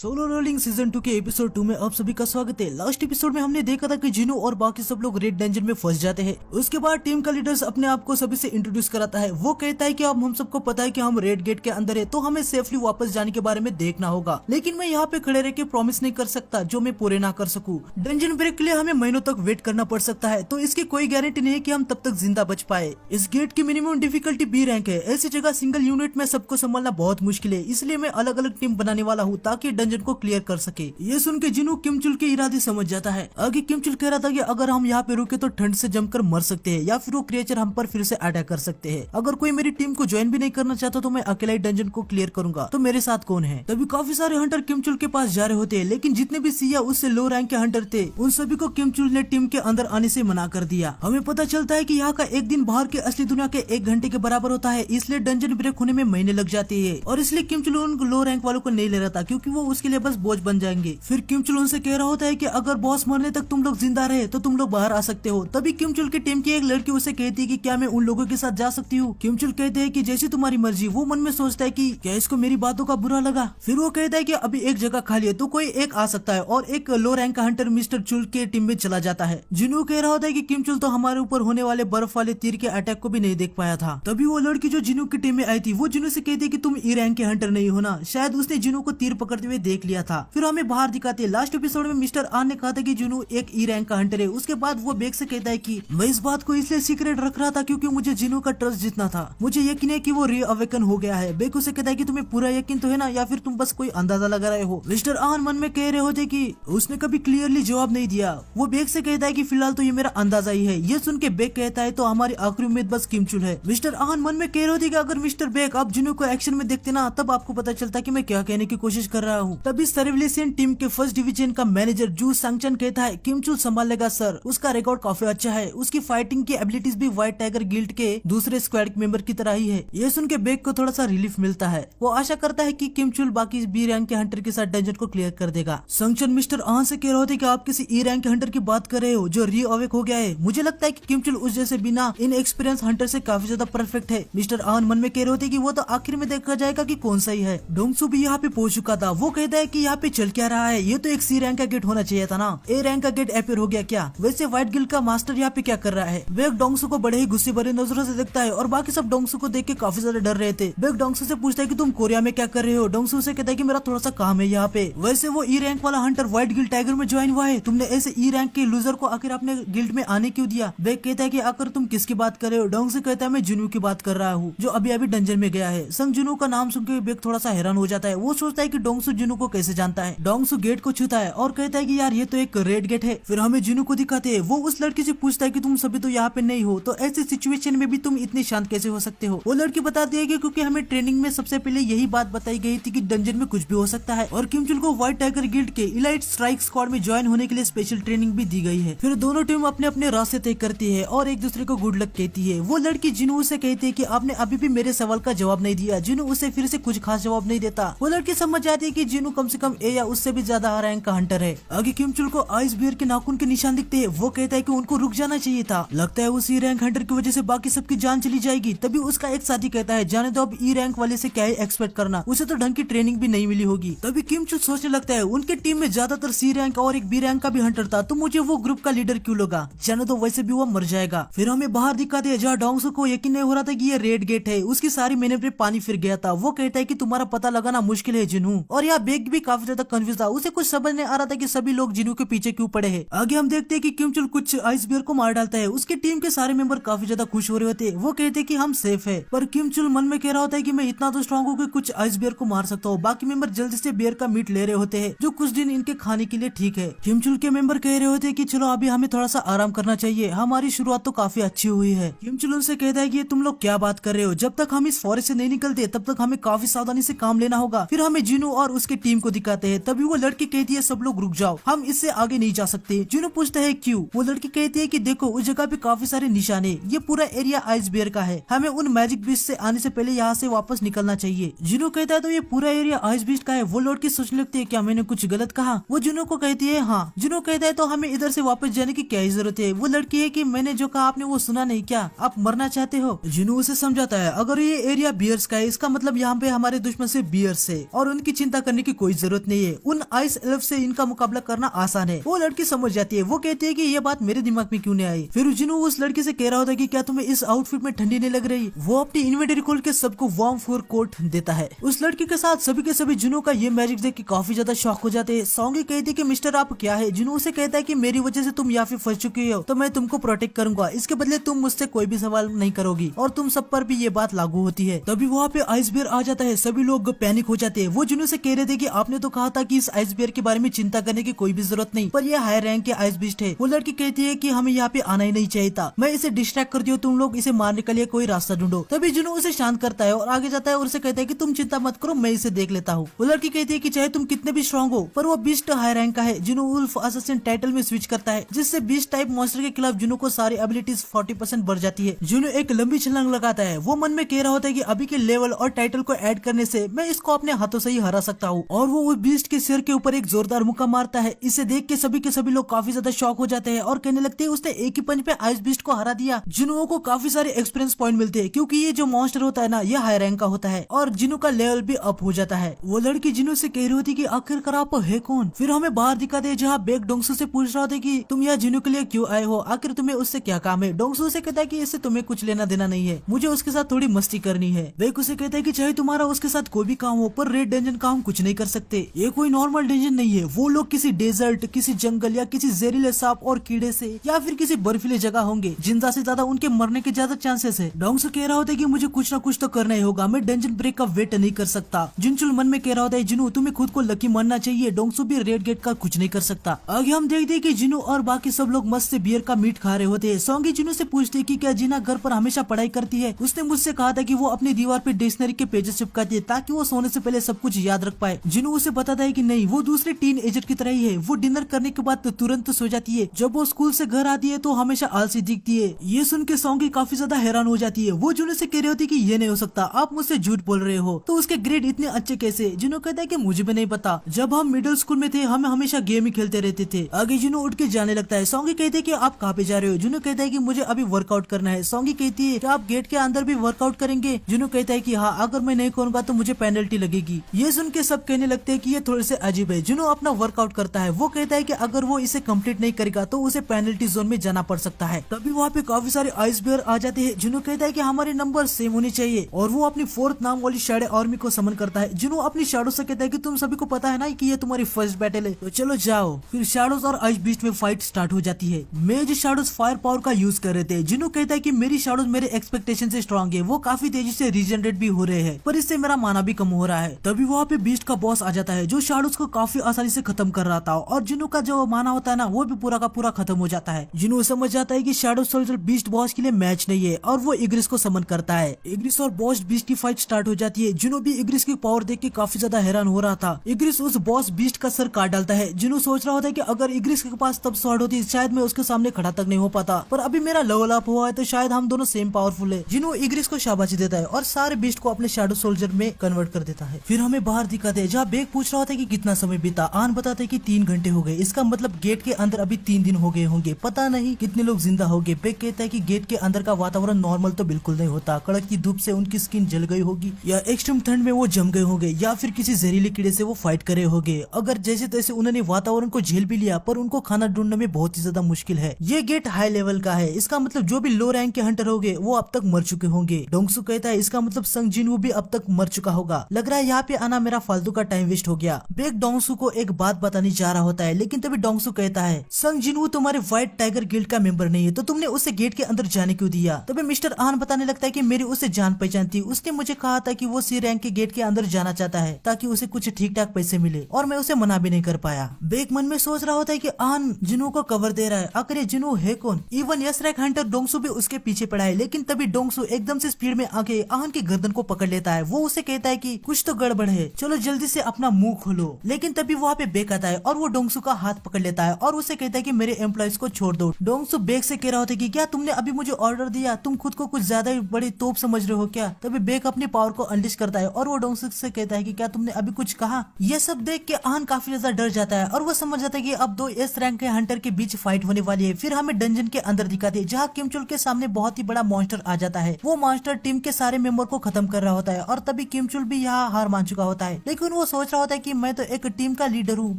Solo rolling season 2 के episode 2 में आप सभी का स्वागत है। लास्ट एपिसोड में हमने देखा था कि जिनो और बाकी सब लोग रेड डेंजन में फंस जाते हैं। उसके बाद टीम का लीडर्स अपने आप को सभी से इंट्रोड्यूस कराता है। वो कहता है कि अब हम सबको पता है कि हम रेड गेट के अंदर है, तो हमें सेफली वापस जाने के बारे में देखना होगा, लेकिन मैं यहाँ पे खड़े रह के प्रॉमिस नहीं कर सकता जो मैं पूरे ना कर सकूं। डेंजन ब्रेक के लिए हमें महीनों तक वेट करना पड़ सकता है, तो इसकी कोई गारंटी नहीं है कि हम तब तक जिंदा बच पाए। इस गेट की मिनिमम डिफिकल्टी बी रैंक है। ऐसी जगह सिंगल यूनिट में सबको संभालना बहुत मुश्किल है, इसलिए मैं अलग अलग टीम बनाने वाला हूँ ताकि डेंजन को क्लियर कर सके। ये सुन के जिनू किमचुल के इरादे समझ जाता है। आगे किमचुल कह रहा था कि अगर हम यहाँ पे रुके तो ठंड से जमकर मर सकते हैं या फिर वो क्रिएचर हम पर फिर से अटैक कर सकते हैं। अगर कोई मेरी टीम को ज्वाइन भी नहीं करना चाहता तो मैं अकेला ही डंजन को क्लियर करूंगा, तो मेरे साथ कौन है। तभी काफी सारे हंटर किमचुल के पास जा रहे होते हैं, लेकिन जितने भी सिया उससे लो रैंक के हंटर थे उन सभी को किमचुल ने टीम के अंदर आने से मना कर दिया। हमें पता चलता है कि यहाँ का एक दिन बाहर के असली दुनिया के 1 घंटे के बराबर होता है, इसलिए डंजन ब्रेक होने में महीने लग जाते हैं और इसलिए किमचुल उन लो रैंक वालों को नहीं ले रहा था क्योंकि वो उसके लिए बस बोझ बन जाएंगे। फिर किमचुल उनसे कह रहा होता है कि अगर बॉस मरने तक तुम लोग जिंदा रहे तो तुम लोग बाहर आ सकते हो। तभी किमचुल की टीम की एक लड़की उसे कहती है कि क्या मैं उन लोगों के साथ जा सकती हूँ। किमचुल कहते हैं कि जैसी तुम्हारी मर्जी। वो मन में सोचता है कि क्या इसको मेरी बातों का बुरा लगा। फिर वो कहता है कि अभी एक जगह खाली है तो कोई एक आ सकता है और एक लो रैंक का हंटर मिस्टर चुल के टीम में चला जाता है। जिनू कह रहा होता है कि किमचुल तो हमारे ऊपर होने वाले बर्फ वाले तीर के अटैक को भी नहीं देख पाया था। तभी वो लड़की जो जिनू की टीम में आई थी वो जिनू से कहती है कि तुम ई रैंक के हंटर नहीं हो ना। शायद उसने जिनू को तीर पकड़ते हुए देख लिया था। फिर हमें बाहर दिखाते हैं। लास्ट एपिसोड में मिस्टर आन ने कहा था कि जिनू एक ई रैंक का हंटर है। उसके बाद वो बेग से कहता है कि मैं इस बात को इसलिए सीक्रेट रख रहा था क्योंकि मुझे जिनू का ट्रस्ट जितना था। मुझे यकीन है कि वो री अवेकन हो गया है। बेग उसे कहता है कि तुम्हें पूरा यकीन तो है ना, या फिर तुम बस कोई अंदाजा लगा रहे हो। मिस्टर आन मन में कह रहे होते कि उसने कभी क्लियरली जवाब नहीं दिया। वो बेग से कहता है कि फिलहाल तो ये मेरा अंदाजा ही है। ये सुन के बेग कहता है तो हमारी आखिरी उम्मीद बस किमचुल है। मिस्टर आन मन में कह रहे होते कि अगर मिस्टर बेग आप जिनू को एक्शन में देखते ना तब आपको पता चलता कि मैं क्या कहने की कोशिश कर रहा हूँ। तभी सर्विलेशन टीम के फर्स्ट डिवीजन का मैनेजर जू सांगचन कहता है किमचुल संभाल लेगा सर, उसका रिकॉर्ड काफी अच्छा है। उसकी फाइटिंग की एबिलिटीज भी व्हाइट टाइगर गिल्ड के दूसरे स्क्वाड मेंबर की तरह ही है। ये सुन के बेग को थोड़ा सा रिलीफ मिलता है। वो आशा करता है कि किमचुल बाकी बी रैंक के हंटर के साथ डंजन को क्लियर कर देगा। सांगचन मिस्टर आन से कह रहे होते कि आप किसी ई रैंक के हंटर की बात कर रहे हो जो री अवेक हो गया है। मुझे लगता है कि किमचुल उस जैसे बिना इन एक्सपीरियंस हंटर से काफी ज्यादा परफेक्ट है। मिस्टर आन मन में कह रहे होते कि वो तो आखिर में देखा जाएगा कि कौन सा ही है। डोंगसू भी यहाँ पे पहुंच चुका था। वो कहता है कि यहाँ पे चल क्या रहा है, ये तो एक सी रैंक का गेट होना चाहिए था ना, ए रैंक का गेट अपीयर हो गया क्या। वैसे व्हाइट गिल्ड का मास्टर यहाँ पे क्या कर रहा है। बेग डोंगसू को बड़े ही गुस्से भरे नजरों से देखता है और बाकी सब डोंगसू को देख के काफी ज्यादा डर रहे थे। बेग डोंगसू से पूछता है कि तुम कोरिया में क्या कर रहे हो। डोंगसू से कहता है कि मेरा थोड़ा सा काम है यहाँ पे। वैसे वो ई रैंक वाला हंटर व्हाइट गिल्ड टाइगर में ज्वाइन हुआ है। तुमने ऐसे ई रैंक के लूजर को आखिर अपने गिल्ड में आने क्यों दिया। बेग कहता है कि आखिर तुम किसकी बात कर रहे हो। डोंगसू कहता है मैं जुनू की बात कर रहा हूँ जो अभी अभी डंजन में गया है। संग जुनू का नाम सुनकर बेग थोड़ा सा हैरान हो जाता है। वो सोचता है कि डोंगसू जुनू को कैसे जानता है। डोंगसू गेट को छूता है और कहता है कि यार ये तो एक रेड गेट है। फिर हमें जिनू को दिखाते हैं। वो उस लड़की से पूछता है कि तुम सभी तो यहाँ पे नहीं हो, तो ऐसी सिचुएशन में भी तुम इतने शांत कैसे हो सकते हो। वो लड़की बताती है कि क्योंकि हमें ट्रेनिंग में सबसे पहले यही बात बताई गई थी कि डंजन में कुछ भी हो सकता है और किमचुल को व्हाइट टाइगर गिल्ड के इलाइट स्ट्राइक स्क्वाड में ज्वाइन होने के लिए स्पेशल ट्रेनिंग भी दी गई है। फिर दोनों टीम अपने अपने रास्ते तय करती है और एक दूसरे को गुड लक कहती है। वो लड़की जिनू से कहती है कि आपने अभी भी मेरे सवाल का जवाब नहीं दिया। जिनू उसे फिर से कुछ खास जवाब नहीं देता। वो लड़की समझ जाती है कि जिनू कम से कम ए या उससे भी ज्यादा रैंक का हंटर है। आगे किमचुल को आइस बियर के नाखून के निशान दिखते हैं। वो कहता है कि उनको रुक जाना चाहिए था। लगता है उसी रैंक हंटर की वजह से बाकी सबकी जान चली जाएगी। तभी उसका एक साथी कहता है जाने दो, अब ई रैंक वाले से क्या ही एक्सपेक्ट करना, उसे तो ढंग की ट्रेनिंग भी नहीं मिली होगी। तभी किमचुल सोचने लगता है उनके टीम में ज्यादातर सी रैंक और एक बी रैंक का भी हंटर था, तो मुझे वो ग्रुप का लीडर क्यों लगा। जाने दो, वैसे भी वो मर जाएगा। फिर हमें बाहर दिखाते हैं जहाँ डोंगसू को यकीन नहीं हो रहा था कि ये रेड गेट है। उसकी सारी मेहनत पे पानी फिर गया था। वो कहता है कि तुम्हारा पता लगाना मुश्किल है जिनू। और यहाँ बेग भी काफी ज्यादा कंफ्यूज था। उसे कुछ समझ नहीं आ रहा था कि सभी लोग जिनू के पीछे क्यों पड़े हैं। आगे हम देखते हैं कि किमचुल कुछ आइस बियर को मार डालता है। उसकी टीम के सारे मेंबर काफी ज्यादा खुश हो रहे होते हैं। वो कहते हैं कि हम सेफ है, पर किमचुल मन में कह रहा होता है कि मैं इतना तो स्ट्रांग हूँ कि कुछ आइस बियर को मार सकता हूँ। बाकी मेंबर जल्दी से बियर का मीट ले रहे होते हैं जो कुछ दिन इनके खाने के लिए ठीक है। किमचुल के मेंबर कह रहे होते हैं कि चलो अभी हमें थोड़ा सा आराम करना चाहिए, हमारी शुरुआत तो काफी अच्छी हुई है। किमचुल उनसे कहता है कि तुम लोग क्या बात कर रहे हो, जब तक हम इस फॉरेस्ट से नहीं निकलते तब तक हमें काफी सावधानी से काम लेना होगा। फिर हमें जिनू और उसके टीम को दिखाते हैं। तभी वो लड़की कहती है सब लोग रुक जाओ, हम इससे आगे नहीं जा सकते। जिनू पूछता है क्यों। वो लड़की कहती है कि देखो उस जगह पे काफी सारे निशान है, ये पूरा एरिया आइस बियर का है, हमें उन मैजिक बीस्ट से आने से पहले यहाँ से वापस निकलना चाहिए। जिनू कहता है तो ये पूरा एरिया आइस बीस्ट का है। वो लड़की सोचने लगती है क्या मैंने कुछ गलत कहा। वो जिनू को कहती है हाँ। जिनू कहता है तो हमें इधर से वापस जाने की क्या जरूरत है। वो लड़की है कि मैंने जो कहा आपने वो सुना नहीं क्या, आप मरना चाहते हो। जिनू उसे समझाता है अगर ये एरिया बियर्स का है इसका मतलब यहाँ पे हमारे दुश्मन से बियर्स है और उनकी चिंता करने की की कोई जरूरत नहीं है, उन आइस एल्फ से इनका मुकाबला करना आसान है। वो लड़की समझ जाती है, वो कहती है कि ये बात मेरे दिमाग में क्यों नहीं आई। फिर जिनू उस लड़की से कह रहा होता है कि क्या तुम्हें इस आउटफिट में ठंडी नहीं लग रही। वो अपनी इन्वेंटरी खोल के सबको वार्म फूर कोट देता है। उस लड़की के साथ सभी के सभी जिनू का ये मैजिक देख के काफी ज्यादा शॉक हो जाते हैं। सॉन्गी कहती है कि मिस्टर आप क्या है। जिनू उसे कहता है कि मेरी वजह से तुम यहाँ पे फंस चुकी हो, तो मैं तुमको प्रोटेक्ट करूंगा, इसके बदले तुम मुझसे कोई भी सवाल नहीं करोगी और तुम सब पर भी ये बात लागू होती है। तभी वहाँ पे आइस बियर आ जाता है। सभी लोग पैनिक हो जाते हैं। वो जिनू से कह रहे थे कि आपने तो कहा था कि इस आइस बियर के बारे में चिंता करने की कोई भी जरूरत नहीं, पर ये हाई रैंक के आइस बीस्ट है। वो लड़की कहती है कि हमें यहाँ पे आना ही नहीं चाहिए था, मैं इसे डिस्ट्रैक्ट करती हूँ, तुम लोग इसे मारने के लिए कोई रास्ता ढूंढो। तभी जिनू उसे शांत करता है और आगे जाता है और उसे कहता है कि तुम चिंता मत करो, मैं इसे देख लेता हूँ। वो लड़की कहती है कि चाहे तुम कितने भी स्ट्रॉन्ग हो, पर वो बीस्ट हाई रैंक का है। जिनू वुल्फ असैसिन टाइटल में स्विच करता है, जिससे बीस्ट टाइप मॉन्स्टर के खिलाफ जिनू को सारी एबिलिटीज 40% बढ़ जाती है। जिनू एक लंबी छलांग लगाता है। वो मन में कह रहा होता है कि अभी के लेवल और टाइटल को ऐड करने से मैं इसको अपने हाथों से ही हरा सकता हूँ। और वो बीस्ट के सिर के ऊपर एक जोरदार मुक्का मारता है। इसे देख के सभी लोग काफी ज्यादा शॉक हो जाते हैं और कहने लगते हैं उसने एक ही पंच पे आइस बीस्ट को हरा दिया। जिनू को काफी सारे एक्सपीरियंस पॉइंट मिलते हैं, क्योंकि ये जो मॉन्स्टर होता है ना, ये हाई रैंक का होता है और जिनू का लेवल भी अप हो जाता है। वो लड़की जिनू से कह रही होती कि आखिरकार आप है कौन। फिर हमें बाहर दिखाते हैं जहाँ बेक डोंगसू से पूछ रहा होता है कि तुम यहाँ जिनू के लिए क्यों आए हो, आखिर तुम्हें उससे क्या काम है। डोंगसू से कहता है कि इससे तुम्हें कुछ लेना देना नहीं है, मुझे उसके साथ थोड़ी मस्ती करनी है। बेक उसे कहता है कि चाहे तुम्हारा उसके साथ कोई भी काम हो, पर रेड डेंजन का हम कुछ नहीं कर सकते। ये कोई नॉर्मल डेंजन नहीं है, वो लोग किसी डेजर्ट, किसी जंगल या किसी जहरीले सांप और कीड़े से या फिर किसी बर्फीले जगह होंगे। जिंदा से ज्यादा उनके मरने के ज्यादा चांसेस है। डोंगसू कह रहा होता है कि मुझे कुछ ना कुछ तो करना ही होगा, मैं डेंजन ब्रेक का वेट नहीं कर सकता। जिनचुल मन में कह रहा होता है जिनू तुम्हें खुद को लकी मानना चाहिए, डोंगसू भी रेड गेट का कुछ नहीं कर सकता। आगे हम देखते हैं कि जिनू और बाकी सब लोग मस्त से बियर का मीट खा रहे होते हैं। सॉन्गी जिनू से पूछती है कि क्या जीना घर पर हमेशा पढ़ाई करती है। उसने मुझसे कहा था कि वो अपनी दीवार पे डिक्शनरी के पेजेस चिपकाती है ताकि वो सोने से पहले सब कुछ याद रख पाए। जिनू उसे बताता है कि नहीं, वो दूसरे टीन एजर की तरह ही है, वो डिनर करने के बाद तो तुरंत सो जाती है। जब वो स्कूल से घर आती है तो हमेशा आलसी दिखती है। ये सुन के सॉन्गी काफी ज्यादा हैरान हो जाती है। वो जिनू से कह रही होती है कि ये नहीं हो सकता, आप मुझसे झूठ बोल रहे हो, तो उसके ग्रेड इतने अच्छे कैसे। जिनू कहता है कि मुझे भी नहीं पता, जब हम मिडिल स्कूल में थे हम हमेशा गेम ही खेलते रहते थे। आगे जिनू उठ के जाने लगता है। सॉन्गी कहते है कि आप कहाँ पे जा रहे हो। जिनू कहता है कि मुझे अभी वर्कआउट करना है। सॉन्गी कहती है कि आप गेट के अंदर भी वर्कआउट करेंगे। जिनू कहता है कि हाँ, अगर मैं नहीं करूंगा तो मुझे पेनल्टी लगेगी। ये सुन के सब कहने लगते हैं कि ये थोड़े से अजीब है। जिनू अपना वर्कआउट करता है। वो कहता है कि अगर वो इसे कंप्लीट नहीं करेगा तो उसे पेनल्टी जोन में जाना पड़ सकता है। तभी वहाँ पे काफी सारे आइस बियर आ जाते हैं। जिनू कहता है कि हमारे नंबर सेम होने चाहिए और वो अपनी 4th नाम वाली शैडो आर्मी को समन करता है। जिनू अपनी शैडो से कहता है कि तुम सभी को पता है ना कि ये तुम्हारी फर्स्ट बैटल है, तो चलो जाओ। फिर शैडोज और आइस बीस्ट में फाइट स्टार्ट हो जाती है। मेज शैडोज फायर पावर का यूज कर रहे थे। जिनू कहता है कि मेरी शैडोज मेरे एक्सपेक्टेशन से स्ट्रॉन्ग है, वो काफी तेजी से रीजनरेट भी हो रहे हैं, पर इससे मेरा माना भी कम हो रहा है। तभी वहाँ पे बीस्ट का बॉस आ जाता है जो शैडोज को काफी आसानी से खत्म कर रहा था और जिनू का जो माना होता है ना, वो भी पूरा का पूरा खत्म हो जाता है। जिनू समझ जाता है कि शैडो सोल्जर बीस्ट बॉस के लिए मैच नहीं है और वो इग्रिस को समन करता है। इग्रिस और बॉस बीस्ट की फाइट स्टार्ट हो जाती है। जिनू भी इग्रिस की पावर देख के काफी ज्यादा हैरान हो रहा था। इग्रिस उस बॉस बीस्ट का सर काट डालता है। जिनू सोच रहा होता है कि अगर इग्रिस के पास तब स्वॉर्ड होती शायद मैं उसके सामने खड़ा तक नहीं हो पाता, पर अभी मेरा लेवल अप हुआ है तो शायद हम दोनों सेम पावरफुल है। जिनू इग्रिस को शाबाशी देता है और सारे बीस्ट को अपने शैडो सोल्जर में कन्वर्ट कर देता है। फिर हमें बाहर दिखाते हैं जहाँ बेग पूछ रहा होता है कि कितना समय बीता। आन बताते हैं कि 3 घंटे हो गए, इसका मतलब गेट के अंदर अभी 3 दिन हो गए होंगे, पता नहीं कितने लोग जिंदा हो गए। बेग कहता है कि गेट के अंदर का वातावरण नॉर्मल तो बिल्कुल नहीं होता, कड़क की धूप से उनकी स्किन जल गई होगी या एक्सट्रीम ठंड में वो जम गए होंगे या फिर किसी जहरीले कीड़े से वो फाइट करे होंगे। अगर जैसे तैसे उन्होंने वातावरण को झेल भी लिया, पर उनको खाना ढूंढने में बहुत ही ज्यादा मुश्किल है। ये गेट हाई लेवल का है, इसका मतलब जो भी लो रैंक के हंटर होंगे वो अब तक मर चुके होंगे। डोंगसू कहता है इसका मतलब संग जिनवू भी अब तक मर चुका होगा, लग रहा है यहाँ पे आना मेरा फालतू का टाइम वेस्ट हो गया। बेग डोंगसू को एक बात बताने जा रहा होता है, लेकिन तभी डोंगसू कहता है संग जिनवू तुम्हारे व्हाइट टाइगर गिल्ड का मेंबर नहीं है, तो तुमने उसे गेट के अंदर जाने क्यों दिया। तभी मिस्टर आन बताने लगता है कि मेरी उसे जान पहचान थी, उसने मुझे कहा था कि वो सी रैंक के गेट के अंदर जाना चाहता है ताकि उसे कुछ ठीक ठाक पैसे मिले, और मैं उसे मना भी नहीं कर पाया। बेग मन में सोच रहा होता है कि आन जिनू को कवर दे रहा है, आखिर ये जिनू है कौन। Even yes rank Hunter Dongsu भी उसके पीछे पड़ा है, लेकिन तभी डोंगसू एकदम से स्पीड में आके आन की गर्दन को पकड़ लेता है। वो उसे कहता है कि कुछ तो गड़बड़ है, चलो जल्दी से अपना मुंह खोलो। लेकिन तभी वहाँ पे बेग आता है और वो डोंगसू का हाथ पकड़ लेता है और उसे कहता है कि मेरे एम्प्लॉइज को छोड़ दो। डोंगसू बेग से कह रहा होता है कि क्या तुमने अभी मुझे ऑर्डर दिया, तुम खुद को कुछ ज्यादा ही बड़ी तोप समझ रहे हो क्या। तभी बेग अपनी पावर को अनलिश करता है और वो डोंगसू से कहता है कि क्या तुमने अभी कुछ कहा। यह सब देख के आन काफी ज्यादा डर जाता है और वो समझ जाता है कि अब 2 एस रैंक के हंटर के बीच फाइट होने वाली है। फिर हमें डंजन के अंदर दिखाते हैं जहाँ किमचुल के सामने बहुत ही बड़ा मॉन्स्टर आ जाता है। वो मॉन्स्टर टीम के सारे मेंबर को खत्म कर रहा होता है और तभी किमचुल भी यहाँ हार मान चुका होता है, लेकिन वो वो सोच रहा होता है कि मैं तो एक टीम का लीडर हूँ,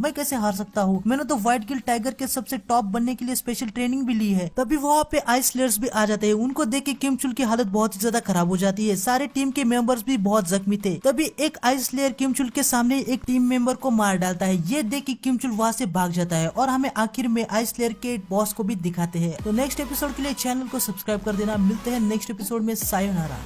मैं कैसे हार सकता हूँ, मैंने तो व्हाइट गिल टाइगर के सबसे टॉप बनने के लिए स्पेशल ट्रेनिंग भी ली है। तभी वहाँ पे आइस लेयर्स भी आ जाते हैं। उनको देख के किम चुल की हालत बहुत ही ज्यादा खराब हो जाती है। सारे टीम के मेंबर्स भी बहुत जख्मी थे। तभी एक आइस लेयर किम चुल के सामने एक टीम मेंबर को मार डालता है। ये देख के किम चुल वहाँ से भाग जाता है और हमें आखिर में आइस लेयर के बॉस को भी दिखाते हैं। तो नेक्स्ट एपिसोड के लिए चैनल को सब्सक्राइब कर देना। मिलते हैं नेक्स्ट एपिसोड में। सायोनारा।